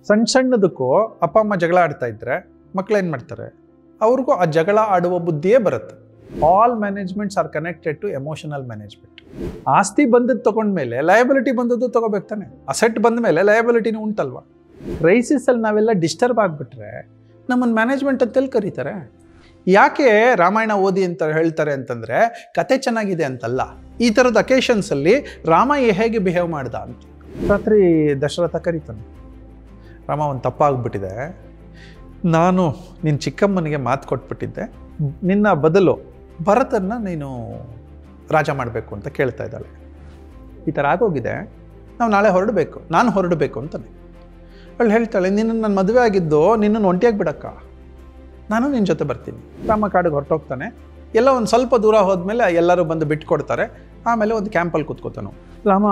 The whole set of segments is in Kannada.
ಸಣ್ಣದಕ್ಕೂ ಅಪ್ಪ ಅಮ್ಮ ಜಗಳ ಆಡ್ತಾ ಇದ್ರೆ ಮಕ್ಳು ಏನು ಮಾಡ್ತಾರೆ, ಅವ್ರಿಗೂ ಆ ಜಗಳ ಆಡುವ ಬುದ್ಧಿಯೇ ಬರುತ್ತೆ. All managements are connected to emotional management. ಆಸ್ತಿ ಬಂದದ್ದು ತಗೊಂಡ್ಮೇಲೆ ಲಯಬಿಲಿಟಿ ಬಂದದ್ದು ತಗೋಬೇಕು ತಾನೆ. ಅಸೆಟ್ ಬಂದ ಮೇಲೆ ಲಯಬಿಲಿಟಿನೂ ಉಂಟಲ್ವಾ. ಕ್ರೈಸಿಸಲ್ಲಿ ನಾವೆಲ್ಲ ಡಿಸ್ಟರ್ಬ್ ಆಗಿಬಿಟ್ರೆ ನಮ್ಮನ್ನು ಮ್ಯಾನೇಜ್ಮೆಂಟ್ ಅಂತೇಳಿ ಕರೀತಾರೆ. ಯಾಕೆ ರಾಮಾಯಣ ಓದಿ ಅಂತ ಹೇಳ್ತಾರೆ ಅಂತಂದರೆ ಕತೆ ಚೆನ್ನಾಗಿದೆ ಅಂತಲ್ಲ, ಈ ಥರದ ಅಕೇಶನ್ಸಲ್ಲಿ ರಾಮ ಹೇಗೆ ಬಿಹೇವ್ ಮಾಡ್ದ ಅಂತ. ರಾತ್ರಿ ದಶರಥ ಕರೀತಾನೆ, ರಾಮ ಒಂದು ತಪ್ಪಾಗ್ಬಿಟ್ಟಿದೆ, ನಾನು ನಿನ್ನ ಚಿಕ್ಕಮ್ಮನಿಗೆ ಮಾತು ಕೊಟ್ಬಿಟ್ಟಿದ್ದೆ, ನಿನ್ನ ಬದಲು ಭರತನ್ನ ನೀನು ರಾಜ ಮಾಡಬೇಕು ಅಂತ ಕೇಳ್ತಾ ಇದ್ದಾಳೆ. ಈ ಥರ ಆಗೋಗಿದೆ, ನಾವು ನಾಳೆ ಹೊರಡಬೇಕು, ನಾನು ಹೊರಡಬೇಕು ಅಂತಾನೆ. ಅವಳು ಹೇಳ್ತಾಳೆ, ನಿನ್ನನ್ನು ನನ್ನ ಮದುವೆ ಆಗಿದ್ದು ನಿನ್ನನ್ನು ಒಂಟಿಯಾಗಿ ಬಿಡಕ್ಕ, ನಾನು ನಿನ್ನ ಜೊತೆ ಬರ್ತೀನಿ. ರಾಮ ಕಾಡಿಗೆ ಹೊರಟೋಗ್ತಾನೆ. ಎಲ್ಲ ಒಂದು ಸ್ವಲ್ಪ ದೂರ ಹೋದ್ಮೇಲೆ ಎಲ್ಲರೂ ಬಂದು ಬಿಟ್ಕೊಡ್ತಾರೆ. ಆಮೇಲೆ ಒಂದು ಕ್ಯಾಂಪಲ್ಲಿ ಕೂತ್ಕೋತಾನು. ರಾಮ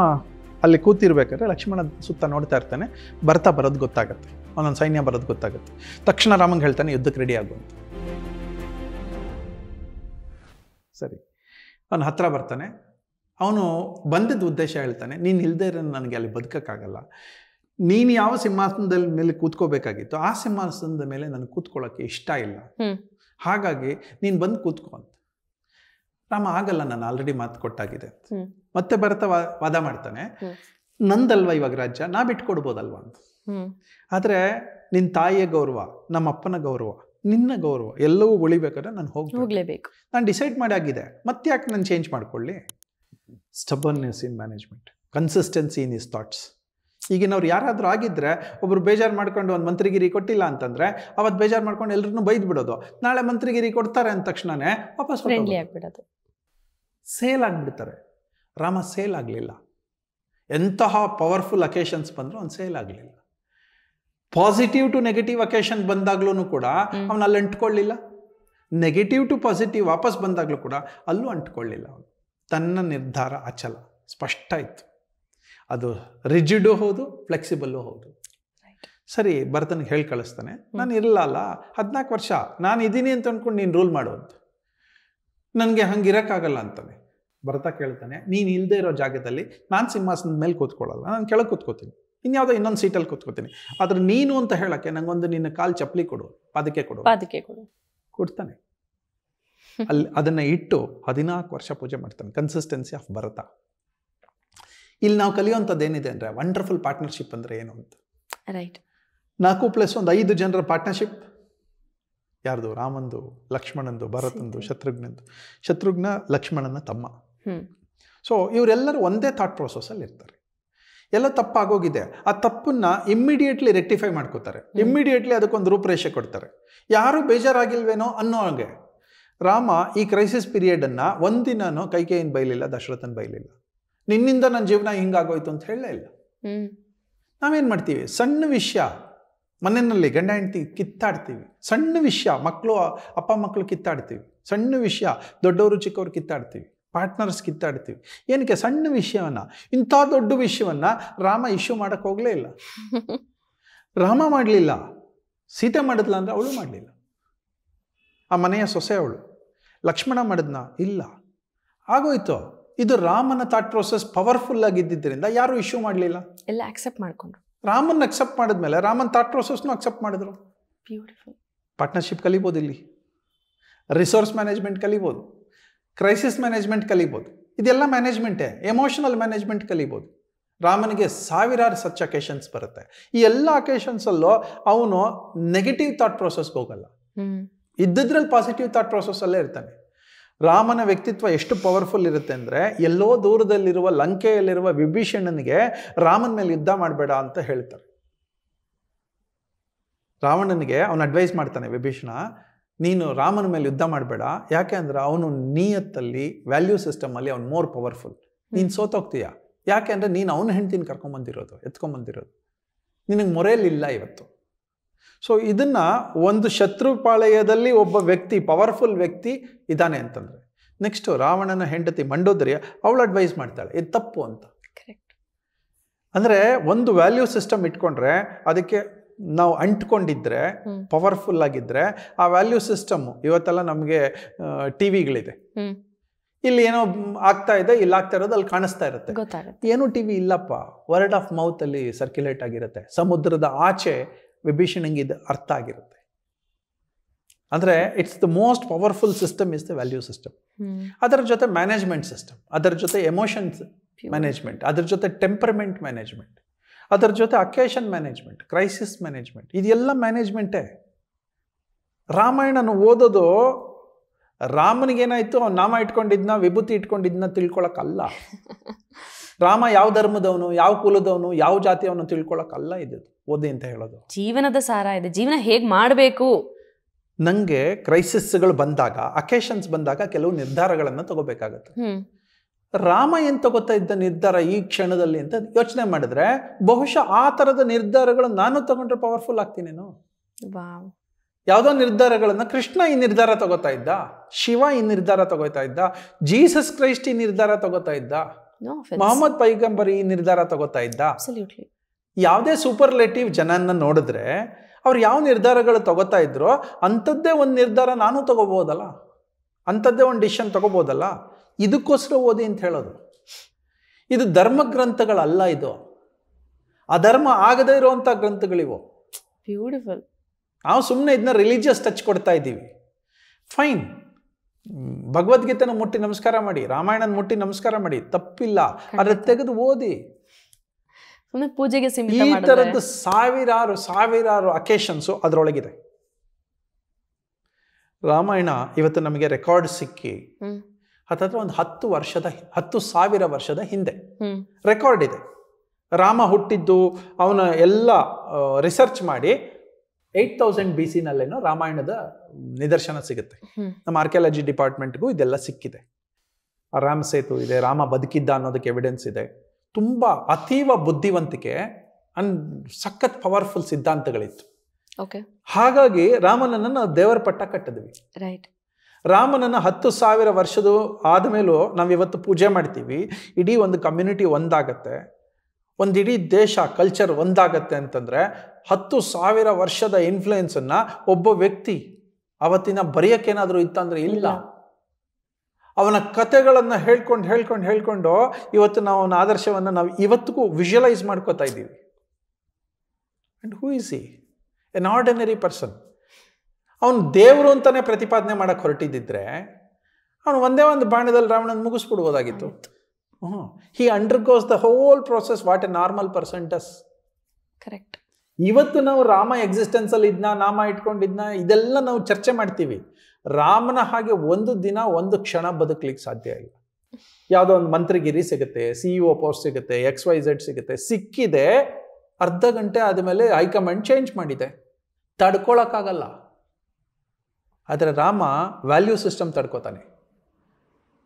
ಅಲ್ಲಿ ಕೂತಿರ್ಬೇಕಾದ್ರೆ ಲಕ್ಷ್ಮಣ ಸುತ್ತ ನೋಡ್ತಾ ಇರ್ತಾನೆ. ಭರತ ಬರೋದು ಗೊತ್ತಾಗತ್ತೆ, ಅವನೊಂದು ಸೈನ್ಯ ಬರೋದು ಗೊತ್ತಾಗುತ್ತೆ. ತಕ್ಷಣ ರಾಮಂಗೆ ಹೇಳ್ತಾನೆ, ಯುದ್ಧಕ್ಕೆ ರೆಡಿ ಆಗು ಅಂತ. ಸರಿ, ಅವನು ಹತ್ರ ಬರ್ತಾನೆ. ಅವನು ಬಂದಿದ್ದ ಉದ್ದೇಶ ಹೇಳ್ತಾನೆ, ನೀನು ಇಲ್ಲದೆ ಇರೋ ನನಗೆ ಅಲ್ಲಿ ಬದುಕೋಕ್ಕಾಗಲ್ಲ, ನೀನು ಯಾವ ಸಿಂಹಾಸನದ ಮೇಲೆ ಕೂತ್ಕೋಬೇಕಾಗಿತ್ತು ಆ ಸಿಂಹಾಸನದ ಮೇಲೆ ನನಗೆ ಕೂತ್ಕೊಳ್ಳೋಕ್ಕೆ ಇಷ್ಟ ಇಲ್ಲ, ಹಾಗಾಗಿ ನೀನು ಬಂದು ಕೂತ್ಕೊ ಅಂತ. ರಾಮ ಆಗಲ್ಲ, ನಾನು ಆಲ್ರೆಡಿ ಮಾತು ಕೊಟ್ಟಾಗಿದೆ ಅಂತ. ಮತ್ತೆ ಭರತ ವಾದ ಮಾಡ್ತಾನೆ, ನಂದಲ್ವ ಇವಾಗ ರಾಜ್ಯ, ನಾ ಬಿಟ್ಕೊಡ್ಬೋದಲ್ವ ಅಂತ. ಆದರೆ ನಿನ್ನ ತಾಯಿಯ ಗೌರವ, ನಮ್ಮ ಅಪ್ಪನ ಗೌರವ, ನಿನ್ನ ಗೌರವ ಎಲ್ಲವೂ ಉಳಿಬೇಕಾದ್ರೆ ನಾನು ಹೋಗ್ಲೇಬೇಕು. ನಾನು ಡಿಸೈಡ್ ಮಾಡಿ ಆಗಿದೆ, ಮತ್ತೆ ಯಾಕೆ ನಾನು ಚೇಂಜ್ ಮಾಡ್ಕೊಳ್ಳಿ. Stubbornness in management, consistency in his thoughts. ಈಗಿನವ್ರು ಯಾರಾದರೂ ಆಗಿದ್ರೆ, ಒಬ್ರು ಬೇಜಾರು ಮಾಡ್ಕೊಂಡು ಒಂದು ಮಂತ್ರಿಗಿರಿ ಕೊಟ್ಟಿಲ್ಲ ಅಂತಂದರೆ ಅವತ್ತು ಬೇಜಾರು ಮಾಡ್ಕೊಂಡು ಎಲ್ಲರನ್ನೂ ಬೈದು ಬಿಡೋದು. ನಾಳೆ ಮಂತ್ರಿಗಿರಿ ಕೊಡ್ತಾರೆ ಅಂದ ತಕ್ಷಣನೇ ವಾಪಸ್ ಆಗ್ಬಿಡೋದು, ಸೇಲ್ ಆಗಿಬಿಡ್ತಾರೆ. ರಾಮ ಸೇಲ್ ಆಗಲಿಲ್ಲ. ಎಂತಹ ಪವರ್ಫುಲ್ ಅಕೇಶನ್ಸ್ ಬಂದರೂ ಅವ್ನು ಸೇಲ್ ಆಗಲಿಲ್ಲ. ಪಾಸಿಟಿವ್ ಟು ನೆಗೆಟಿವ್ ಅಕೇಶನ್ ಬಂದಾಗ್ಲೂ ಕೂಡ ಅವನು ಅಲ್ಲಿ ಅಂಟ್ಕೊಳ್ಳಿಲ್ಲ. ನೆಗೆಟಿವ್ ಟು ಪಾಸಿಟಿವ್ ವಾಪಸ್ ಬಂದಾಗಲೂ ಕೂಡ ಅಲ್ಲೂ ಅಂಟ್ಕೊಳ್ಳಿಲ್ಲ. ಅವನು ತನ್ನ ನಿರ್ಧಾರ ಅಚಲ, ಸ್ಪಷ್ಟ ಇತ್ತು. ಅದು ರಿಜಿಡು ಹೌದು, ಫ್ಲೆಕ್ಸಿಬಲ್ಲು ಹೌದು. ಸರಿ, ಭರತನಿಗೆ ಹೇಳಿ ಕಳಿಸ್ತಾನೆ, ನಾನು ಇರಲ್ಲ 14 ವರ್ಷ ನಾನು ಇದ್ದೀನಿ ಅಂತ ಅಂದ್ಕೊಂಡು ನೀನು ರೂಲ್ ಮಾಡೋದು, ನನಗೆ ಹಂಗಿರೋಕ್ಕಾಗಲ್ಲ ಅಂತಾನೆ. ಭರತ ಕೇಳ್ತಾನೆ, ನೀನು ಇಲ್ಲದೆ ಇರೋ ಜಾಗದಲ್ಲಿ ನಾನು ಸಿಂಹಾಸನದ ಮೇಲೆ ಕೂತ್ಕೊಳ್ಳಲ್ಲ, ನಾನು ಕೆಳಗೆ ಕೂತ್ಕೋತೀನಿ, ಇನ್ಯಾವುದೋ ಇನ್ನೊಂದು ಸೀಟಲ್ಲಿ ಕೂತ್ಕೋತೀನಿ. ಆದರೆ ನೀನು ಅಂತ ಹೇಳೋಕ್ಕೆ ನನಗೊಂದು ನಿನ್ನ ಕಾಲು ಚಪ್ಪಲಿ ಕೊಡು, ಪಾದಕ್ಕೆ ಕೊಡು ಕೊಡ್ತಾನೆ. ಅಲ್ಲಿ ಅದನ್ನು ಇಟ್ಟು 14 ವರ್ಷ ಪೂಜೆ ಮಾಡ್ತಾನೆ. Consistency of Bharata. ಇಲ್ಲಿ ನಾವು ಕಲಿಯುವಂಥದ್ದು ಏನಿದೆ ಅಂದರೆ, ವಂಡರ್ಫುಲ್ ಪಾರ್ಟ್ನರ್ಶಿಪ್ ಅಂದರೆ ಏನು ಅಂತ. ರೈಟ್, 4+1 5 ಜನರ ಪಾರ್ಟ್ನರ್ಶಿಪ್. ಯಾರ್ದು? ರಾಮಂದು, ಲಕ್ಷ್ಮಣಂದು, ಭರತಂದು, ಶತ್ರುಘ್ನ ಲಕ್ಷ್ಮಣನ ತಮ್ಮ. ಸೊ ಇವರೆಲ್ಲರೂ ಒಂದೇ ಥಾಟ್ ಪ್ರೊಸೆಸ್ಸಲ್ಲಿ ಇರ್ತಾರೆ. ಎಲ್ಲ ತಪ್ಪಾಗೋಗಿದೆ, ಆ ತಪ್ಪನ್ನು ಇಮ್ಮಿಡಿಯೇಟ್ಲಿ ರೆಕ್ಟಿಫೈ ಮಾಡ್ಕೋತಾರೆ, ಇಮ್ಮಿಡಿಯೇಟ್ಲಿ ಅದಕ್ಕೊಂದು ರೂಪರೇಷೆ ಕೊಡ್ತಾರೆ. ಯಾರೂ ಬೇಜಾರಾಗಿಲ್ವೇನೋ ಅನ್ನೋ ಹಾಗೆ ರಾಮ ಈ ಕ್ರೈಸಿಸ್ ಪೀರಿಯಡನ್ನು ಒಂದಿನೂ ಕೈಕೇಯಿನ ಬೈಲಿಲ್ಲ, ದಶರಥನ ಬೈಲಿಲ್ಲ. ನಿನ್ನಿಂದ ನನ್ನ ಜೀವನ ಹಿಂಗಾಗೋಯ್ತು ಅಂತ ಹೇಳಲೇ ಇಲ್ಲ. ನಾವೇನು ಮಾಡ್ತೀವಿ, ಸಣ್ಣ ವಿಷಯ ಮನೆಯಲ್ಲಿ ಗಂಡ ಹೆಂಡತಿ ಕಿತ್ತಾಡ್ತೀವಿ, ಸಣ್ಣ ವಿಷಯ ಮಕ್ಕಳು ಅಪ್ಪ ಮಕ್ಕಳು ಕಿತ್ತಾಡ್ತೀವಿ, ಸಣ್ಣ ವಿಷಯ ದೊಡ್ಡವರು ಚಿಕ್ಕವರು ಕಿತ್ತಾಡ್ತೀವಿ, ಪಾರ್ಟ್ನರ್ಸ್ ಕಿತ್ತಾಡ್ತೀವಿ. ಏನಕ್ಕೆ? ಸಣ್ಣ ವಿಷಯವನ್ನು, ಇಂಥ ದೊಡ್ಡ ವಿಷಯವನ್ನು ರಾಮ ಇಶ್ಯೂ ಮಾಡೋಕ್ಕೆ ಹೋಗಲೇ ಇಲ್ಲ. ರಾಮ ಮಾಡಲಿಲ್ಲ, ಸೀತೆ ಮಾಡಿದ್ಲ ಅಂದರೆ ಅವಳು ಮಾಡಲಿಲ್ಲ, ಆ ಮನೆಯ ಸೊಸೆ ಅವಳು. ಲಕ್ಷ್ಮಣ ಮಾಡಿದ್ನ? ಇಲ್ಲ. ಆಗೋಯ್ತು. ಇದು ರಾಮನ ಥಾಟ್ ಪ್ರೊಸೆಸ್ ಪವರ್ಫುಲ್ ಆಗಿದ್ದರಿಂದ ಯಾರು ಇಶ್ಯೂ ಮಾಡಲಿಲ್ಲ, ಎಲ್ಲ ಅಕ್ಸೆಪ್ಟ್ ಮಾಡಿಕೊಂಡ್ರು. ರಾಮನ್ ಅಕ್ಸೆಪ್ಟ್ ಮಾಡಿದ್ಮೇಲೆ ರಾಮನ್ ಥಾಟ್ ಪ್ರೊಸೆಸ್ನು ಅಕ್ಸೆಪ್ಟ್ ಮಾಡಿದ್ರು. ಬ್ಯೂಟಿಫುಲ್. ಪಾರ್ಟ್ನರ್ಶಿಪ್ ಕಲಿಬೋದು, ಇಲ್ಲಿ ರಿಸೋರ್ಸ್ ಮ್ಯಾನೇಜ್ಮೆಂಟ್ ಕಲಿಬೋದು, ಕ್ರೈಸಿಸ್ ಮ್ಯಾನೇಜ್ಮೆಂಟ್ ಕಲಿಬೋದು. ಇದೆಲ್ಲ ಮ್ಯಾನೇಜ್ಮೆಂಟೇ. ಎಮೋಷನಲ್ ಮ್ಯಾನೇಜ್ಮೆಂಟ್ ಕಲಿಬೋದು. ರಾಮನಿಗೆ ಸಾವಿರಾರು ಸಚ್ ಅಕೇಶನ್ಸ್ ಬರುತ್ತೆ. ಈ ಎಲ್ಲ ಅಕೇಶನ್ಸಲ್ಲೂ ಅವನು ನೆಗೆಟಿವ್ ಥಾಟ್ ಪ್ರೊಸೆಸ್ಗೆ ಹೋಗಲ್ಲ, ಇದ್ದಿದ್ರಲ್ಲಿ ಪಾಸಿಟಿವ್ ಥಾಟ್ ಪ್ರೊಸೆಸ್ಸಲ್ಲೇ ಇರ್ತಾನೆ. ರಾಮನ ವ್ಯಕ್ತಿತ್ವ ಎಷ್ಟು ಪವರ್ಫುಲ್ ಇರುತ್ತೆ ಅಂದರೆ, ಎಲ್ಲೋ ದೂರದಲ್ಲಿರುವ ಲಂಕೆಯಲ್ಲಿರುವ ವಿಭೀಷಣನಿಗೆ ರಾಮನ ಮೇಲೆ ಯುದ್ಧ ಮಾಡಬೇಡ ಅಂತ ಹೇಳ್ತಾರೆ. ರಾವಣನಿಗೆ ಅವನು ಅಡ್ವೈಸ್ ಮಾಡ್ತಾನೆ, ವಿಭೀಷಣ ನೀನು ರಾಮನ ಮೇಲೆ ಯುದ್ಧ ಮಾಡಬೇಡ, ಯಾಕೆ ಅಂದರೆ ಅವನು ನೀಯತ್ತಲ್ಲಿ, ವ್ಯಾಲ್ಯೂ ಸಿಸ್ಟಮಲ್ಲಿ ಅವನು ಮೋರ್ ಪವರ್ಫುಲ್. ನೀನು ಸೋತೋಗ್ತೀಯ, ಯಾಕೆ ಅಂದರೆ ನೀನು ಅವನ ಹೆಂಡ್ತಿನ ಎತ್ಕೊಂಬಂದಿರೋದು, ನಿನಗೆ ಮೊರೆಯಲ್ಲಿಲ್ಲ ಇವತ್ತು. ಸೊ ಇದನ್ನು ಒಂದು ಶತ್ರುಪಾಳಯದಲ್ಲಿ ಒಬ್ಬ ವ್ಯಕ್ತಿ, ಪವರ್ಫುಲ್ ವ್ಯಕ್ತಿ ಇದ್ದಾನೆ ಅಂತಂದರೆ, ನೆಕ್ಸ್ಟು ರಾವಣನ ಹೆಂಡತಿ ಮಂಡೋದರಿ, ಅವಳು ಅಡ್ವೈಸ್ ಮಾಡ್ತಾಳೆ ಇದು ತಪ್ಪು ಅಂತ. ಅಂದರೆ ಒಂದು ವ್ಯಾಲ್ಯೂ ಸಿಸ್ಟಮ್ ಇಟ್ಕೊಂಡ್ರೆ, ಅದಕ್ಕೆ ನಾವು ಅಂಟ್ಕೊಂಡಿದ್ರೆ, ಪವರ್ಫುಲ್ ಆಗಿದ್ದರೆ, ಆ ವ್ಯಾಲ್ಯೂ ಸಿಸ್ಟಮ್ಮು ಇವತ್ತೆಲ್ಲ ನಮಗೆ ಟಿ ವಿಗಳಿದೆ. ಇಲ್ಲಿ ಏನೋ ಆಗ್ತಾ ಇದೆ, ಇಲ್ಲಿ ಆಗ್ತಾ ಇರೋದು ಅಲ್ಲಿ ಕಾಣಿಸ್ತಾ ಇರುತ್ತೆ. ಗೊತ್ತಾಗುತ್ತೆ. ಏನು ಟಿವಿ ಇಲ್ಲಪ್ಪ, ವರ್ಡ್ ಆಫ್ ಮೌತ್ ಅಲ್ಲಿ ಸರ್ಕ್ಯುಲೇಟ್ ಆಗಿರುತ್ತೆ. ಸಮುದ್ರದ ಆಚೆ ವಿಭೀಷಣಂಗೆ ಇದು ಅರ್ಥ ಆಗಿರುತ್ತೆ. ಅಂದರೆ it's the most powerful system is the value system. ಅದರ ಜೊತೆ ಮ್ಯಾನೇಜ್ಮೆಂಟ್ ಸಿಸ್ಟಮ್, ಅದರ ಜೊತೆ ಎಮೋಷನ್ಸ್ ಮ್ಯಾನೇಜ್ಮೆಂಟ್, ಅದರ ಜೊತೆ ಟೆಂಪರ್ಮೆಂಟ್ ಮ್ಯಾನೇಜ್ಮೆಂಟ್, ಅದರ ಜೊತೆ ಅಕೇಶನ್ ಮ್ಯಾನೇಜ್ಮೆಂಟ್, ಕ್ರೈಸಿಸ್ ಮ್ಯಾನೇಜ್ಮೆಂಟ್, ಇದೆಲ್ಲ ಮ್ಯಾನೇಜ್ಮೆಂಟೇ. ರಾಮಾಯಣನ ಓದೋದು ರಾಮನಿಗೇನಾಯ್ತು, ಅವ್ನು ನಾಮ ಇಟ್ಕೊಂಡಿದ್ನ, ವಿಭೂತಿ ಇಟ್ಕೊಂಡಿದ್ನ ತಿಳ್ಕೊಳಕ್ಕಲ್ಲ. ರಾಮ ಯಾವ ಧರ್ಮದವನು, ಯಾವ ಕುಲದವನು, ಯಾವ ಜಾತಿಯವನು ತಿಳ್ಕೊಳಕ್ಕಲ್ಲ ಇದು ಓದಿ ಅಂತ ಹೇಳೋದು. ಜೀವನದ ಸಾರ ಇದೆ, ಜೀವನ ಹೇಗೆ ಮಾಡಬೇಕು. ನನಗೆ ಕ್ರೈಸಿಸ್ಗಳು ಬಂದಾಗ, ಅಕೇಶನ್ಸ್ ಬಂದಾಗ ಕೆಲವು ನಿರ್ಧಾರಗಳನ್ನು ತಗೋಬೇಕಾಗತ್ತೆ. ರಾಮ ಏನು ತಗೋತಾ ಇದ್ದ ನಿರ್ಧಾರ ಈ ಕ್ಷಣದಲ್ಲಿ ಅಂತ ಯೋಚನೆ ಮಾಡಿದ್ರೆ ಬಹುಶಃ ಆ ಥರದ ನಿರ್ಧಾರಗಳು ನಾನು ತಗೊಂಡ್ರೆ ಪವರ್ಫುಲ್ ಆಗ್ತೀನೇನು. ಯಾವುದೋ ನಿರ್ಧಾರಗಳನ್ನು ಕೃಷ್ಣ ಈ ನಿರ್ಧಾರ ತಗೋತಾ ಇದ್ದ, ಶಿವ ಈ ನಿರ್ಧಾರ ತಗೋತಾ ಇದ್ದ, ಜೀಸಸ್ ಕ್ರೈಸ್ಟ್ ಈ ನಿರ್ಧಾರ ತಗೋತಾ ಇದ್ದ, ಮೊಹಮ್ಮದ್ ಪೈಗಂಬರ್ ಈ ನಿರ್ಧಾರ ತಗೋತಾ ಇದ್ದ. ಯಾವುದೇ ಸೂಪರ್ಲೇಟಿವ್ ಜನನ್ನ ನೋಡಿದ್ರೆ ಅವ್ರು ಯಾವ ನಿರ್ಧಾರಗಳು ತಗೋತಾ ಇದ್ರೋ ಅಂಥದ್ದೇ ಒಂದು ನಿರ್ಧಾರ ನಾನು ತಗೋಬೋದಲ್ಲ, ಅಂಥದ್ದೇ ಒಂದು ಡಿಸಿಷನ್ ತಗೋಬೋದಲ್ಲ. ಇದಕ್ಕೋಸ್ಕರ ಓದಿ ಅಂತ ಹೇಳೋದು. ಇದು ಧರ್ಮ ಗ್ರಂಥಗಳಲ್ಲ, ಇದು ಅಧರ್ಮ ಆಗದೇ ಇರುವಂಥ ಗ್ರಂಥಗಳಿವು. ಬ್ಯೂಟಿಫುಲ್. ನಾವು ಸುಮ್ಮನೆ ಇದನ್ನ ರಿಲಿಜಿಯಸ್ ಟಚ್ ಕೊಡ್ತಾ ಇದ್ದೀವಿ. ಫೈನ್, ಭಗವದ್ಗೀತೆನ ಮುಟ್ಟಿ ನಮಸ್ಕಾರ ಮಾಡಿ, ರಾಮಾಯಣನ ಮುಟ್ಟಿ ನಮಸ್ಕಾರ ಮಾಡಿ, ತಪ್ಪಿಲ್ಲ. ಅದ್ರ ತೆಗೆದು ಓದಿ. ಪೂಜೆಗೆ ಈ ಥರದ್ದು ಸಾವಿರಾರು ಅಕೇಶನ್ಸು ಅದರೊಳಗಿದೆ. ರಾಮಾಯಣ ಇವತ್ತು ನಮಗೆ ರೆಕಾರ್ಡ್ ಸಿಕ್ಕಿ ಹತ್ತತ್ರ ಒಂದು 10,000 ವರ್ಷದ ಹಿಂದೆ ರೆಕಾರ್ಡ್ ಇದೆ. ರಾಮ ಹುಟ್ಟಿದ್ದು ಅವನ ಎಲ್ಲ ರಿಸರ್ಚ್ ಮಾಡಿ 8000 BC ನಲ್ಲೇನೋ ರಾಮಾಯಣದ ನಿದರ್ಶನ ಸಿಗುತ್ತೆ. ನಮ್ಮ ಆರ್ಕಿಯಾಲಜಿ ಡಿಪಾರ್ಟ್ಮೆಂಟ್ಗೂ ಇದೆಲ್ಲ ಸಿಕ್ಕಿದೆ. ರಾಮ ಸೇತು ಇದೆ, ರಾಮ ಬದುಕಿದ್ದ ಅನ್ನೋದಕ್ಕೆ ಎವಿಡೆನ್ಸ್ ಇದೆ. ತುಂಬ ಅತೀವ ಬುದ್ಧಿವಂತಿಕೆ ಸಖತ್ ಪವರ್ಫುಲ್ ಸಿದ್ಧಾಂತಗಳಿತ್ತು. ಹಾಗಾಗಿ ರಾಮನನ್ನು ನಾವು ದೇವರ ಪಟ್ಟ ಕಟ್ಟಿದ್ವಿ. ರಾಮನನ್ನು 10,000 ವರ್ಷದ ಆದಮೇಲೂ ನಾವಿವತ್ತು ಪೂಜೆ ಮಾಡ್ತೀವಿ. ಇಡೀ ಒಂದು ಕಮ್ಯುನಿಟಿ ಒಂದಾಗತ್ತೆ, ಒಂದು ಇಡೀ ದೇಶ ಕಲ್ಚರ್ ಒಂದಾಗತ್ತೆ ಅಂತಂದರೆ 10,000 ವರ್ಷದ ಇನ್ಫ್ಲುಯೆನ್ಸನ್ನು ಒಬ್ಬ ವ್ಯಕ್ತಿ ಅವತ್ತಿನ ಬರೆಯೋಕ್ಕೇನಾದರೂ ಇತ್ತಂದರೆ ಇಲ್ಲ. ಅವನ ಕಥೆಗಳನ್ನು ಹೇಳ್ಕೊಂಡು ಇವತ್ತು ನಾವು ಅವನ ಆದರ್ಶವನ್ನು ನಾವು ಇವತ್ತಿಗೂ ವಿಜುವಲೈಸ್ ಮಾಡ್ಕೋತಾ ಇದ್ದೀವಿ. And who is he? N ordinary person. ಅವನು ದೇವರು ಅಂತಲೇ ಪ್ರತಿಪಾದನೆ ಮಾಡೋಕ್ಕೆ ಹೊರಟಿದ್ದಿದ್ರೆ ಅವನು ಒಂದೇ ಒಂದು ಬಾಣದಲ್ಲಿ ರಾವಣನ ಮುಗಿಸ್ಬಿಡ್ಬೋದಾಗಿತ್ತು. He undergoes the whole process what a normal person does. Correct. ಇವತ್ತು ನಾವು ರಾಮ ಎಕ್ಸಿಸ್ಟೆನ್ಸಲ್ಲಿ ಇದನ್ನ, ನಾಮ ಇಟ್ಕೊಂಡಿದ್ನ, ಇದೆಲ್ಲ ನಾವು ಚರ್ಚೆ ಮಾಡ್ತೀವಿ. ರಾಮನ ಹಾಗೆ ಒಂದು ದಿನ ಒಂದು ಕ್ಷಣ ಬದುಕಲಿಕ್ಕೆ ಸಾಧ್ಯ ಇಲ್ಲ. ಯಾವುದೋ ಒಂದು ಮಂತ್ರಿಗಿರಿ ಸಿಗುತ್ತೆ, CEO ಪೋಸ್ಟ್ ಸಿಗುತ್ತೆ, XYZ ಸಿಗುತ್ತೆ, ಸಿಕ್ಕಿದೆ. ಅರ್ಧ ಗಂಟೆ ಆದಮೇಲೆ ಹೈಕಮಾಂಡ್ ಚೇಂಜ್ ಮಾಡಿದೆ, ತಡ್ಕೊಳಕ್ಕಾಗಲ್ಲ. ಆದರೆ ರಾಮ ವ್ಯಾಲ್ಯೂ ಸಿಸ್ಟಮ್ ತಡ್ಕೋತಾನೆ.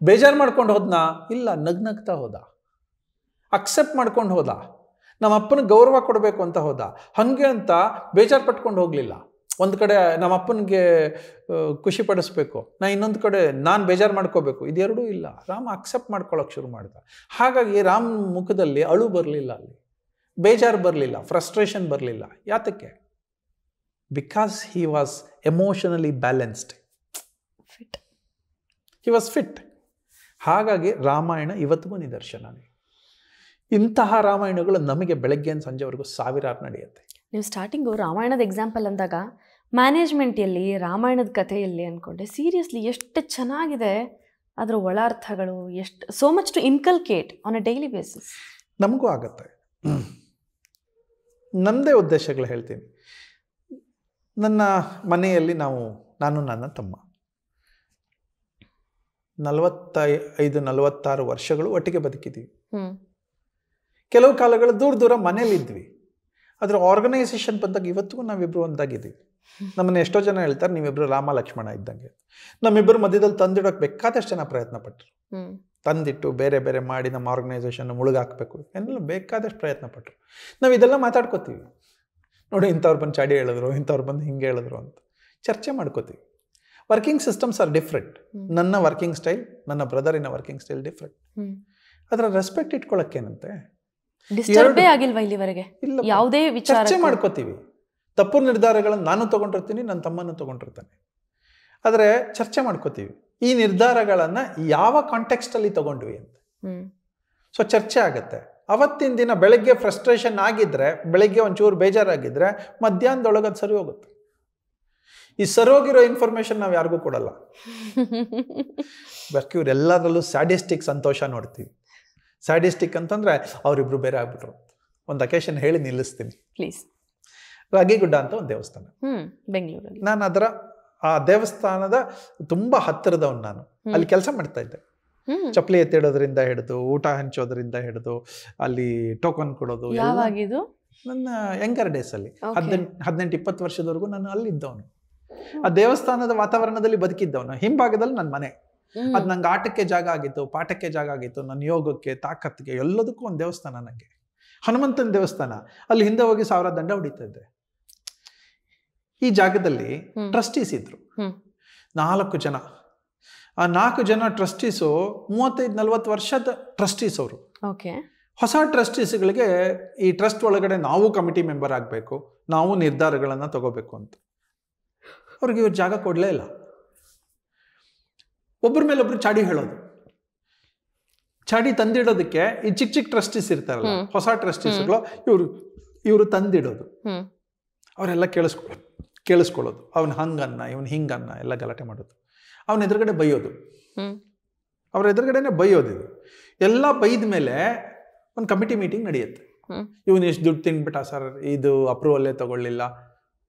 ಬೇಜಾರು ಮಾಡ್ಕೊಂಡು ಹೋದ್ನಾ? ಇಲ್ಲ, ನಗ್ನಗ್ತಾ ಹೋದ. ಅಕ್ಸೆಪ್ಟ್ ಮಾಡ್ಕೊಂಡು ಹೋದ. ನಮ್ಮ ಅಪ್ಪನಿಗೆ ಗೌರವ ಕೊಡಬೇಕು ಅಂತ ಹೋದ. ಹಾಗೆ ಅಂತ ಬೇಜಾರು ಪಟ್ಕೊಂಡು ಹೋಗಲಿಲ್ಲ. ಒಂದು ಕಡೆ ನಮ್ಮ ಅಪ್ಪನಿಗೆ ಖುಷಿ ಪಡಿಸ್ಬೇಕು, ಇನ್ನೊಂದು ಕಡೆ ನಾನು ಬೇಜಾರು ಮಾಡ್ಕೋಬೇಕು, ಇದೆರಡೂ ಇಲ್ಲ. ರಾಮ ಅಕ್ಸೆಪ್ಟ್ ಮಾಡ್ಕೊಳ್ಳೋಕೆ ಶುರು ಮಾಡ್ದ. ಹಾಗಾಗಿ ರಾಮ ಮುಖದಲ್ಲಿ ಅಳು ಬರಲಿಲ್ಲ, ಅಲ್ಲಿ ಬೇಜಾರು ಬರಲಿಲ್ಲ, ಫ್ರಸ್ಟ್ರೇಷನ್ ಬರಲಿಲ್ಲ. ಯಾತಕ್ಕೆ? Because he was emotionally balanced, he was fit. ಹಾಗಾಗಿ ರಾಮಾಯಣ ಇವತ್ತಿಗೂ ನಿದರ್ಶನನೇ. ಇಂತಹ ರಾಮಾಯಣಗಳು ನಮಗೆ ಬೆಳಗ್ಗೆ ಸಂಜೆವರೆಗೂ ಸಾವಿರಾರು ನಡೆಯುತ್ತೆ. ನೀವು ಸ್ಟಾರ್ಟಿಂಗು ರಾಮಾಯಣದ ಎಕ್ಸಾಂಪಲ್ ಅಂದಾಗ ಮ್ಯಾನೇಜ್ಮೆಂಟಲ್ಲಿ, ರಾಮಾಯಣದ ಕಥೆಯಲ್ಲಿ ಅಂದ್ಕೊಂಡೆ. ಸೀರಿಯಸ್ಲಿ ಎಷ್ಟು ಚೆನ್ನಾಗಿದೆ ಅದರ ಒಳಾರ್ಥಗಳು, ಎಷ್ಟು so much to inculcate on a daily basis. ನಮಗೂ ಆಗತ್ತೆ. ನಮ್ಮದೇ ಉದ್ದೇಶಗಳು ಹೇಳ್ತೀನಿ. ನನ್ನ ಮನೆಯಲ್ಲಿ ನಾನು ನನ್ನ ತಮ್ಮ 45-46 ವರ್ಷಗಳು ಒಟ್ಟಿಗೆ ಬದುಕಿದ್ದೀವಿ. ಕೆಲವು ಕಾಲಗಳು ದೂರ ಮನೇಲಿದ್ವಿ. ಅದರ ಆರ್ಗನೈಸೇಷನ್ ಬಂದಾಗ ಇವತ್ತಿಗೂ ನಾವಿಬ್ಬರು ಒಂದಾಗಿದ್ದೀವಿ. ನಮ್ಮನ್ನು ಎಷ್ಟೋ ಜನ ಹೇಳ್ತಾರೆ, ನೀವಿಬ್ಬರು ರಾಮ ಲಕ್ಷ್ಮಣ ಇದ್ದಂಗೆ. ನಮ್ಮಿಬ್ಬರು ಮಧ್ಯದಲ್ಲಿ ತಂದಿಡೋಕೆ ಬೇಕಾದಷ್ಟು ಜನ ಪ್ರಯತ್ನ ಪಟ್ಟರು. ತಂದಿಟ್ಟು ಬೇರೆ ಬೇರೆ ಮಾಡಿ ನಮ್ಮ ಆರ್ಗನೈಸೇಷನ್ ಮುಳುಗಾಕಬೇಕು ಎಲ್ಲ ಬೇಕಾದಷ್ಟು ಪ್ರಯತ್ನ ಪಟ್ಟರು. ನಾವು ಇದೆಲ್ಲ ಮಾತಾಡ್ಕೋತೀವಿ. ನೋಡಿ, ಇಂಥವ್ರು ಬಂದು ಚಾಡಿ ಹೇಳಿದ್ರು, ಇಂಥವ್ರು ಬಂದು ಹಿಂಗೆ ಹೇಳಿದ್ರು ಅಂತ ಚರ್ಚೆ ಮಾಡ್ಕೋತೀವಿ. Working systems are different. ನನ್ನ ವರ್ಕಿಂಗ್ ಸ್ಟೈಲ್, ನನ್ನ ಬ್ರದರಿನ ವರ್ಕಿಂಗ್ ಸ್ಟೈಲ್ ಡಿಫ್ರೆಂಟ್. ಅದರ ರೆಸ್ಪೆಕ್ಟ್ ಇಟ್ಕೊಳ್ಳೋಕ್ಕೇನಂತೆ ಡಿಸ್ಟರ್ಬೇ ಆಗಿಲ್ವಾ ಇಲ್ಲಿವರೆಗೆ? ಇಲ್ಲ, ಯಾವುದೇ ವಿಚಾರ ಚರ್ಚೆ ಮಾಡ್ಕೋತೀವಿ. ತಪ್ಪು ನಿರ್ಧಾರಗಳನ್ನು ನಾನು ತೊಗೊಂಡಿರ್ತೀನಿ, ನನ್ನ ತಮ್ಮನೂ ತೊಗೊಂಡಿರ್ತಾನೆ. ಆದರೆ ಚರ್ಚೆ ಮಾಡ್ಕೋತೀವಿ. ಈ ನಿರ್ಧಾರಗಳನ್ನು ಯಾವ ಕಾಂಟೆಕ್ಸ್ಟಲ್ಲಿ ತಗೊಂಡ್ವಿ ಅಂತ. ಸೊ ಚರ್ಚೆ ಆಗುತ್ತೆ. ಅವತ್ತಿನ ದಿನ ಬೆಳಗ್ಗೆ ಫ್ರಸ್ಟ್ರೇಷನ್ ಆಗಿದ್ರೆ, ಬೆಳಗ್ಗೆ ಒಂಚೂರು ಬೇಜಾರಾಗಿದ್ರೆ, ಮಧ್ಯಾಹ್ನದೊಳಗೆ ಅದು ಸರಿ ಹೋಗುತ್ತೆ. ಈ ಸರೋಗಿರೋ ಇನ್ಫಾರ್ಮೇಶನ್ ನಾವು ಯಾರಿಗೂ ಕೊಡಲ್ಲ. ಬಾಕಿ ಇವರೆಲ್ಲದರಲ್ಲೂ ಸ್ಯಾಡಿಸ್ಟಿಕ್ ಸಂತೋಷ ನೋಡ್ತೀವಿ. ಸ್ಯಾಡಿಸ್ಟಿಕ್ ಅಂತಂದ್ರೆ ಅವರಿಬ್ರು ಬೇರೆ ಆಗ್ಬಿಟ್ರು. ಒಂದು ಅಕೇಶನ್ ಹೇಳಿ ನಿಲ್ಲಿಸ್ತೀನಿ. ಪ್ಲೀಸ್. ರಾಗಿಗುಡ್ಡ ಅಂತ ಒಂದು ದೇವಸ್ಥಾನ, ಬೆಂಗಳೂರಲ್ಲಿ. ನಾನು ಅದರ ಆ ದೇವಸ್ಥಾನದ ತುಂಬಾ ಹತ್ತಿರದವನು. ನಾನು ಅಲ್ಲಿ ಕೆಲಸ ಮಾಡ್ತಾ ಇದ್ದೆ. ಚಪ್ಪಲಿ ಎತ್ತಿಡೋದ್ರಿಂದ ಹಿಡಿದು, ಊಟ ಹಂಚೋದ್ರಿಂದ ಹಿಡಿದು, ಅಲ್ಲಿ ಟೋಕನ್ ಕೊಡೋದು. ಯಾವಾಗಿದು? ನನ್ನ ಯಂಗರ್ ಡೇಸ್ ಅಲ್ಲಿ 18-20 ವರ್ಷದವರೆಗೂ ನಾನು ಅಲ್ಲಿದ್ದವನು. ಆ ದೇವಸ್ಥಾನದ ವಾತಾವರಣದಲ್ಲಿ ಬದುಕಿದ್ದವನು. ಹಿಂಭಾಗದಲ್ಲಿ ನನ್ನ ಮನೆ. ಅದು ನಂಗೆ ಆಟಕ್ಕೆ ಜಾಗ ಆಗಿತ್ತು, ಪಾಠಕ್ಕೆ ಜಾಗ ಆಗಿತ್ತು, ನನ್ನ ಯೋಗಕ್ಕೆ, ತಾಕತ್ತಿಗೆ, ಎಲ್ಲದಕ್ಕೂ ಒಂದು ದೇವಸ್ಥಾನ. ನನಗೆ ಹನುಮಂತನ ದೇವಸ್ಥಾನ, ಅಲ್ಲಿ ಹಿಂದೆ ಹೋಗಿ 1000 ದಂಡ ಹೊಡಿತಾ ಇದ್ದೆ. ಈ ಜಾಗದಲ್ಲಿ ಟ್ರಸ್ಟೀಸ್ ಇದ್ರು, 4 ಜನ. ಆ 4 ಜನ ಟ್ರಸ್ಟೀಸು 35-40 ವರ್ಷದ ಟ್ರಸ್ಟೀಸ್ ಅವರು. ಹೊಸ ಟ್ರಸ್ಟೀಸ್ಗಳಿಗೆ ಈ ಟ್ರಸ್ಟ್ ಒಳಗಡೆ ನಾವು ಕಮಿಟಿ ಮೆಂಬರ್ ಆಗಬೇಕು, ನಾವು ನಿರ್ಧಾರಗಳನ್ನು ತಗೋಬೇಕು ಅಂತ ಅವ್ರಿಗೆ ಇವ್ರು ಜಾಗ ಕೊಡಲೇ ಇಲ್ಲ. ಒಬ್ಬರ ಮೇಲೊಬ್ರು ಚಾಡಿ ಹೇಳೋದು. ಚಾಡಿ ತಂದಿಡೋದಕ್ಕೆ ಈ ಚಿಕ್ಕ ಚಿಕ್ಕ ಟ್ರಸ್ಟೀಸ್ ಇರ್ತಾರಲ್ಲ, ಹೊಸ ಟ್ರಸ್ಟೀಸ್ಗಳು, ಇವರು ತಂದಿಡೋದು. ಅವರೆಲ್ಲ ಕೇಳಿಸ್ಕೊಳ್ಳೋದು. ಅವನು ಹಂಗನ್ನ, ಇವನು ಹಿಂಗನ್ನ, ಎಲ್ಲ ಗಲಾಟೆ ಮಾಡೋದು. ಅವನ ಎದುರುಗಡೆ ಬೈಯೋದು, ಅವ್ರ ಎದುರುಗಡೆನೆ ಬೈಯೋದು. ಇದು ಎಲ್ಲ ಬೈದ ಮೇಲೆ ಒಂದು ಕಮಿಟಿ ಮೀಟಿಂಗ್ ನಡೆಯುತ್ತೆ. ಇವನು ಎಷ್ಟು ದುಡ್ಡು ತಿನ್ಬಿಟ್ಟ ಸರ್, ಇದು ಅಪ್ರೂವಲ್ಲೇ ತಗೊಳ್ಳಿಲ್ಲ,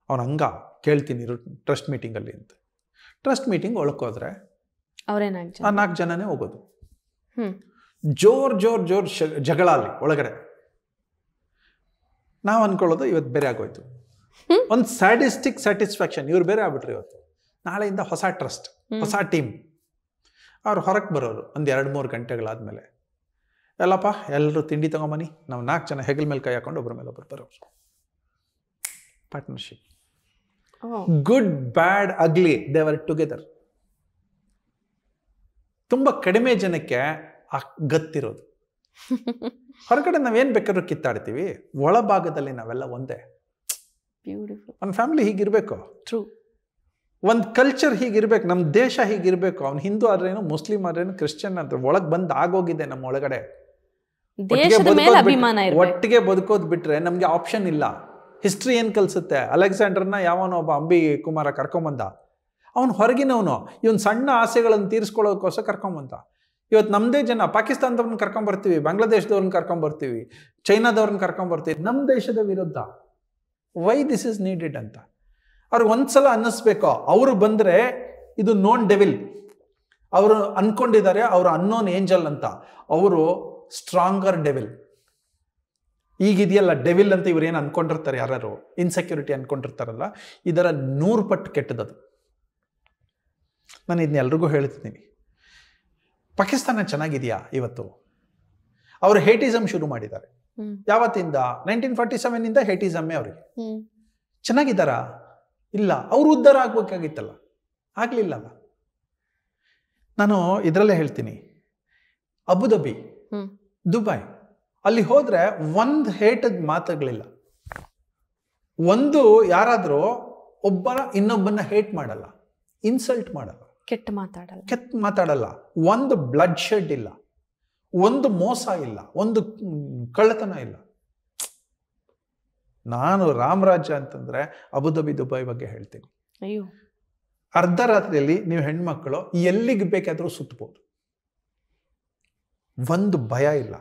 ಅವನು ಹಂಗ ಕೇಳ್ತೀನಿ ಟ್ರಸ್ಟ್ ಮೀಟಿಂಗಲ್ಲಿ ಅಂತ. ಟ್ರಸ್ಟ್ ಮೀಟಿಂಗ್ ಒಳಕೋದ್ರೆ ಆ 4 ಜನನೇ ಹೋಗೋದು. ಜೋರ್ ಜಗಳ ಅಲ್ಲಿ ಒಳಗಡೆ. ನಾವು ಅನ್ಕೊಳ್ಳೋದು ಇವತ್ತು ಬೇರೆ ಆಗೋಯ್ತು. ಒಂದು ಸ್ಯಾಡಿಸ್ಟಿಕ್ ಸ್ಯಾಟಿಸ್ಫ್ಯಾಕ್ಷನ್, ಇವ್ರು ಬೇರೆ ಆಗ್ಬಿಟ್ರಿ ಇವತ್ತು. ನಾಳೆಯಿಂದ ಹೊಸ ಟ್ರಸ್ಟ್, ಹೊಸ ಟೀಮ್. ಅವ್ರು ಹೊರಗೆ ಬರೋರು ಒಂದು 2-3 ಗಂಟೆಗಳಾದ್ಮೇಲೆ, ಎಲ್ಲಪ್ಪ ಎಲ್ಲರೂ ತಿಂಡಿ ತಗೊಂಬನ್ನಿ, ನಾವು 4 ಜನ ಹೆಗಲ್ ಮೇಲೆ ಕೈ ಹಾಕೊಂಡು ಒಬ್ಬರ ಮೇಲೆ ಒಬ್ಬರು ಬರೋರು. Partnership. Good bad ugly, they were together. ತುಂಬ ಕಡಿಮೆ ಜನಕ್ಕೆ ಆ ಗತ್ತಿರೋದು. ಹೊರಗಡೆ ನಾವೇನು ಬೇಕಾದ್ರೂ ಕಿತ್ತಾಡ್ತೀವಿ, ಒಳಭಾಗದಲ್ಲಿ ನಾವೆಲ್ಲ ಒಂದೇ. ಒಂದು ಫ್ಯಾಮಿಲಿ ಹೀಗಿರ್ಬೇಕು, ಒಂದು ಕಲ್ಚರ್ ಹೀಗಿರ್ಬೇಕು, ನಮ್ಮ ದೇಶ ಹೀಗಿರ್ಬೇಕು. ಅವ್ನು ಹಿಂದೂ ಆದ್ರೇನು, ಮುಸ್ಲಿಂ ಆದ್ರೇನು, ಕ್ರಿಶ್ಚಿಯನ್ ಆದ್ರೆ ಒಳಗೆ ಬಂದು ಆಗೋಗಿದೆ ನಮ್ಮ ಒಳಗಡೆ. ಒಟ್ಟಿಗೆ ಬದುಕೋದು ಬಿಟ್ರೆ ನಮ್ಗೆ ಆಪ್ಷನ್ ಇಲ್ಲ. ಹಿಸ್ಟ್ರಿ ಏನ್ ಕಲ್ಸುತ್ತೆ? ಅಲೆಕ್ಸಾಂಡರ್ನ ಯಾವನೋ ಒಬ್ಬ ಅಂಬಿ ಕುಮಾರ ಕರ್ಕೊಂಬಂದ. ಅವನು ಹೊರಗಿನವನು, ಇವನ್ ಸಣ್ಣ ಆಸೆಗಳನ್ನು ತೀರಿಸ್ಕೊಳ್ಳೋದಕ್ಕೋಸ್ಕರ ಕರ್ಕೊಂಬಂದ. ಇವತ್ತು ನಮ್ಮದೇ ಜನ ಪಾಕಿಸ್ತಾನದವ್ರನ್ನ ಕರ್ಕೊಂಬರ್ತೀವಿ, ಬಾಂಗ್ಲಾದೇಶದವ್ರನ್ನ ಕರ್ಕೊಂಬರ್ತೀವಿ, ಚೈನಾದವ್ರನ್ನ ಕರ್ಕೊಂಬರ್ತೀವಿ, ನಮ್ಮ ದೇಶದ ವಿರುದ್ಧ. ವೈ ದಿಸ್ ಇಸ್ ನೀಡೆಡ್ ಅಂತ ಅವ್ರಿಗೆ ಒಂದ್ಸಲ ಅನ್ನಿಸ್ಬೇಕು. ಅವರು ಬಂದರೆ ಇದು ನೋನ್ ಡೆವಿಲ್, ಅವರು ಅನ್ಕೊಂಡಿದ್ದಾರೆ ಅವರು ಅನ್ನೋನ್ ಏಂಜಲ್ ಅಂತ. ಅವರು ಸ್ಟ್ರಾಂಗರ್ ಡೆವಿಲ್. ಈಗಿದೆಯಲ್ಲ ಡೆವಿಲ್ ಅಂತ ಇವ್ರು ಏನು ಅನ್ಕೊಂಡಿರ್ತಾರೆ, ಯಾರು ಇನ್ಸೆಕ್ಯೂರಿಟಿ ಅನ್ಕೊಂಡಿರ್ತಾರಲ್ಲ, ಇದರ 100 ಪಟ್ಟು ಕೆಟ್ಟದದು. ನಾನು ಇದನ್ನ ಎಲ್ರಿಗೂ ಹೇಳ್ತೀನಿ. ಪಾಕಿಸ್ತಾನ ಚೆನ್ನಾಗಿದೆಯಾ ಇವತ್ತು? ಅವರು ಹೇಟಿಸಮ್ ಶುರು ಮಾಡಿದ್ದಾರೆ. ಯಾವತ್ತಿಂದ? 1947 ಹೇಟಿಸಮ್ಮೇ ಅವ್ರಿಗೆ. ಚೆನ್ನಾಗಿದ್ದಾರಾ? ಇಲ್ಲ. ಅವರು ಉದ್ಧಾರ ಆಗ್ಬೇಕಾಗಿತ್ತಲ್ಲ, ಆಗ್ಲಿಲ್ಲಲ್ಲ. ನಾನು ಇದರಲ್ಲೇ ಹೇಳ್ತೀನಿ, ಅಬುದಾಬಿ, ದುಬೈ, ಅಲ್ಲಿ ಹೋದ್ರೆ ಒಂದು ಹೇಟದ ಮಾತುಗಳಿಲ್ಲ. ಒಂದು ಯಾರಾದ್ರೂ ಒಬ್ಬರ ಇನ್ನೊಬ್ಬನ ಹೇಟ್ ಮಾಡಲ್ಲ, ಇನ್ಸಲ್ಟ್ ಮಾಡಲ್ಲ, ಕೆಟ್ಟ ಮಾತಾಡಲ್ಲ. ಒಂದು ಬ್ಲಡ್ ಶೆಡ್ ಇಲ್ಲ, ಒಂದು ಮೋಸ ಇಲ್ಲ, ಒಂದು ಕಳ್ಳತನ ಇಲ್ಲ. ನಾನು ರಾಮರಾಜ್ಯ ಅಂತಂದ್ರೆ ಅಬುದಾಬಿ, ದುಬೈ ಬಗ್ಗೆ ಹೇಳ್ತೀನಿ. ಅರ್ಧ ರಾತ್ರಿಯಲ್ಲಿ ನೀವು ಹೆಣ್ಮಕ್ಳು ಎಲ್ಲಿಗೆ ಬೇಕಾದ್ರೂ ಸುತ್ತಬಹುದು, ಒಂದು ಭಯ ಇಲ್ಲ.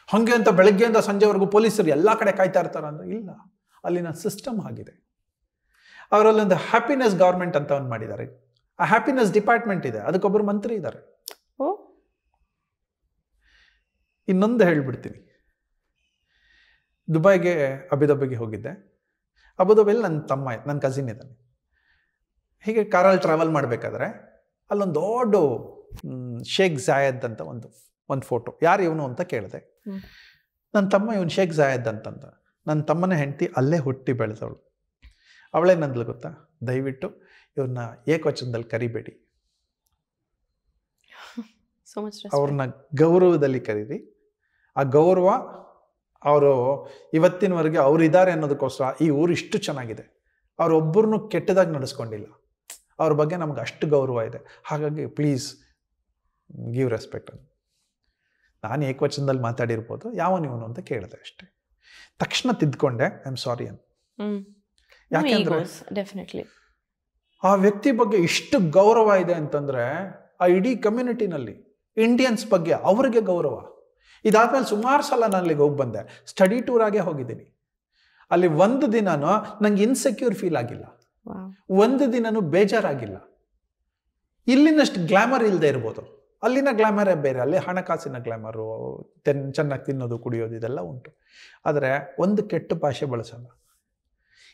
ಹಂಗೆ ಅಂತ ಬೆಳಗ್ಗೆಯಿಂದ ಸಂಜೆವರೆಗೂ ಪೊಲೀಸರು ಎಲ್ಲ ಕಡೆ ಕಾಯ್ತಾ ಇರ್ತಾರ ಅಂದ್ರೆ ಇಲ್ಲ. ಅಲ್ಲಿನ ಸಿಸ್ಟಮ್ ಆಗಿದೆ. ಅವರಲ್ಲೊಂದು ಹ್ಯಾಪಿನೆಸ್ ಗವರ್ಮೆಂಟ್ ಅಂತ ಒಂದು ಮಾಡಿದ್ದಾರೆ. ಆ ಹ್ಯಾಪಿನೆಸ್ ಡಿಪಾರ್ಟ್ಮೆಂಟ್ ಇದೆ, ಅದಕ್ಕೊಬ್ಬರು ಮಂತ್ರಿ ಇದ್ದಾರೆ. ಇನ್ನೊಂದು ಹೇಳ್ಬಿಡ್ತೀನಿ. ದುಬೈಗೆ, ಅಬುದಾಬಿಗೆ ಹೋಗಿದ್ದೆ. ಅಬುದಾಬಿಯಲ್ಲಿ ನನ್ನ ಕಸಿನ್ ಇದ್ದಾನೆ. ಹೀಗೆ ಕಾರಲ್ಲಿ ಟ್ರಾವೆಲ್ ಮಾಡಬೇಕಾದ್ರೆ ಅಲ್ಲೊಂದು ದೊಡ್ಡ ಶೇಖ್ ಜಾಯದ್ ಅಂತ ಒಂದು ಫೋಟೋ. ಯಾರು ಇವನು ಅಂತ ಕೇಳಿದೆ. ನನ್ನ ತಮ್ಮ ಇವನು ಶೇಖ್ ಜಾಯದ್ ಅಂತಂದ. ನನ್ನ ತಮ್ಮನ ಹೆಂಡತಿ ಅಲ್ಲೇ ಹುಟ್ಟಿ ಬೆಳೆದವಳು. ಅವಳೇನಂದ್ಲು ಗೊತ್ತಾ? ದಯವಿಟ್ಟು ಇವ್ರನ್ನ ಏಕವಚನದಲ್ಲಿ ಕರಿಬೇಡಿ, ಅವ್ರನ್ನ ಗೌರವದಲ್ಲಿ ಕರೀರಿ. ಆ ಗೌರವ ಅವರು ಇವತ್ತಿನವರೆಗೆ ಅವ್ರು ಇದ್ದಾರೆ ಅನ್ನೋದಕ್ಕೋಸ್ಕರ ಈ ಊರು ಇಷ್ಟು ಚೆನ್ನಾಗಿದೆ. ಅವರೊಬ್ಬರನ್ನು ಕೆಟ್ಟದಾಗಿ ನಡೆಸ್ಕೊಂಡಿಲ್ಲ. ಅವ್ರ ಬಗ್ಗೆ ನಮ್ಗೆ ಅಷ್ಟು ಗೌರವ ಇದೆ. ಹಾಗಾಗಿ ಪ್ಲೀಸ್ ಗಿವ್ ರೆಸ್ಪೆಕ್ಟ್. ಅದು ನಾನು ಏಕವಚನದಲ್ಲಿ ಮಾತಾಡಿರ್ಬೋದು, ಯಾವ ನೀವು ಅಂತ ಕೇಳಿದೆ ಅಷ್ಟೇ. ತಕ್ಷಣ ತಿದ್ಕೊಂಡೆ, ಐ ಆಮ್ ಸಾರಿ ಅಂತ. ಯಾಕೆಂದ್ರೆ ಡೆಫಿನೆಟ್ಲಿ ಆ ವ್ಯಕ್ತಿ ಬಗ್ಗೆ ಇಷ್ಟು ಗೌರವ ಇದೆ ಅಂತಂದ್ರೆ ಆ ಇಡೀ ಕಮ್ಯುನಿಟಿನಲ್ಲಿ ಇಂಡಿಯನ್ಸ್ ಬಗ್ಗೆ ಅವ್ರಿಗೆ ಗೌರವ. ಇದಾದ್ಮೇಲೆ ಸುಮಾರು ಸಲ ನಾನು ಅಲ್ಲಿಗೆ ಹೋಗಿ ಬಂದೆ, ಸ್ಟಡಿ ಟೂರ್ ಆಗೇ ಹೋಗಿದ್ದೀನಿ. ಅಲ್ಲಿ ಒಂದು ದಿನನೂ ನಂಗೆ ಇನ್ಸೆಕ್ಯೂರ್ ಫೀಲ್ ಆಗಿಲ್ಲ, ಒಂದು ದಿನನೂ ಬೇಜಾರಾಗಿಲ್ಲ. ಇಲ್ಲಿನಷ್ಟು ಗ್ಲಾಮರ್ ಇಲ್ಲದೆ ಇರ್ಬೋದು, ಅಲ್ಲಿನ ಗ್ಲಾಮರೇ ಬೇರೆ. ಅಲ್ಲಿ ಹಣಕಾಸಿನ ಗ್ಲಾಮರು, ಚೆನ್ನಾಗಿ ತಿನ್ನೋದು ಕುಡಿಯೋದು ಇದೆಲ್ಲ ಉಂಟು. ಆದರೆ ಒಂದು ಕೆಟ್ಟ ಭಾಷೆ ಬಳಸಲ್ಲ,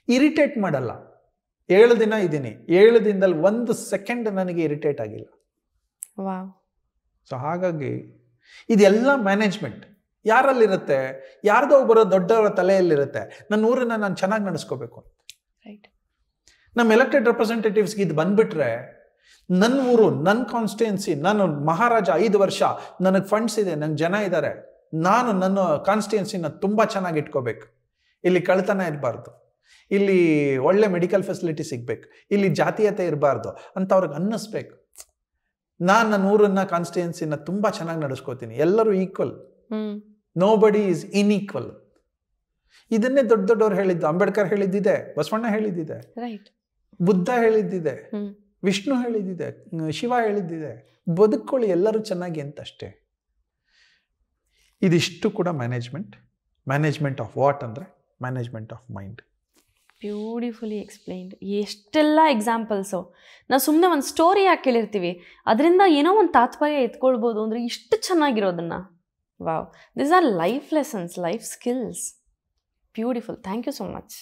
ಇರಿಟೇಟ್ ಮಾಡಲ್ಲ. 7 ದಿನ ಇದ್ದೀನಿ, 7 ದಿನದಲ್ಲಿ 1 ಸೆಕೆಂಡ್ ನನಗೆ ಇರಿಟೇಟ್ ಆಗಿಲ್ಲ. ಸೊ ಹಾಗಾಗಿ ಇದೆಲ್ಲ ಮ್ಯಾನೇಜ್ಮೆಂಟ್ ಯಾರಲ್ಲಿರುತ್ತೆ? ಯಾರ್ದೋ ಒಬ್ಬರ ದೊಡ್ಡವರ ತಲೆಯಲ್ಲಿರುತ್ತೆ, ನನ್ನ ಊರನ್ನ ನಾನು ಚೆನ್ನಾಗಿ ನಡೆಸ್ಕೋಬೇಕು. ನಮ್ಮ ಎಲೆಕ್ಟೆಡ್ ರೆಪ್ರೆಸೆಂಟೇಟಿವ್ಸ್ಗೆ ಇದು ಬಂದ್ಬಿಟ್ರೆ, ನನ್ನ ಊರು, ನನ್ನ ಕಾನ್ಸ್ಟಿಟ್ಯೂನ್ಸಿ, ನಾನು ಮಹಾರಾಜ 5 ವರ್ಷ, ನನಗೆ ಫಂಡ್ಸ್ ಇದೆ, ನಂಗೆ ಜನ ಇದ್ದಾರೆ, ನಾನು ನನ್ನ ಕಾನ್ಸ್ಟಿಟ್ಯೂನ್ಸಿನ ತುಂಬ ಚೆನ್ನಾಗಿ ಇಟ್ಕೋಬೇಕು, ಇಲ್ಲಿ ಕಳ್ತನ ಇರಬಾರ್ದು, ಇಲ್ಲಿ ಒಳ್ಳೆ ಮೆಡಿಕಲ್ ಫೆಸಿಲಿಟಿ ಸಿಗ್ಬೇಕು, ಇಲ್ಲಿ ಜಾತೀಯತೆ ಇರಬಾರ್ದು ಅಂತ ಅವ್ರಿಗೆ ಅನ್ನಿಸ್ಬೇಕು. ನಾನು ನನ್ನ ಊರನ್ನ ಕಾನ್ಸ್ಟಿಟ್ಯೂನ್ಸಿನ ತುಂಬ ಚೆನ್ನಾಗಿ ನಡೆಸ್ಕೋತೀನಿ, ಎಲ್ಲರೂ ಈಕ್ವಲ್, ನೋಬಡಿ ಈಸ್ ಇನ್ಈಕ್ವಲ್. ಇದನ್ನೇ ದೊಡ್ಡ ದೊಡ್ಡವ್ರು ಹೇಳಿದ್ದು. ಅಂಬೇಡ್ಕರ್ ಹೇಳಿದ್ದಿದೆ, ಬಸವಣ್ಣ ಹೇಳಿದ್ದಿದೆ, ಬುದ್ಧ ಹೇಳಿದ್ದಿದೆ, ವಿಷ್ಣು ಹೇಳಿದ್ದಿದೆ, ಶಿವ ಹೇಳಿದ್ದಿದೆ. ಬದುಕೊಳ್ಳಿ ಎಲ್ಲರೂ ಚೆನ್ನಾಗಿ ಅಂತ ಅಷ್ಟೇ. ಇದಿಷ್ಟು ಕೂಡ ಮ್ಯಾನೇಜ್ಮೆಂಟ್ ಆಫ್ ವಾಟ್ ಅಂದರೆ management of mind. Beautifully explained. ಎಷ್ಟೆಲ್ಲ ಎಕ್ಸಾಂಪಲ್ಸು. ನಾವು ಸುಮ್ಮನೆ ಒಂದು ಸ್ಟೋರಿ ಯಾಕೆ ಕೇಳಿರ್ತೀವಿ, ಅದರಿಂದ ಏನೋ ಒಂದು ತಾತ್ಪರ್ಯ ಎತ್ಕೊಳ್ಬೋದು ಅಂದರೆ ಇಷ್ಟು ಚೆನ್ನಾಗಿರೋದನ್ನು. Wow, these are life lessons, life skills. Beautiful. Thank you so much.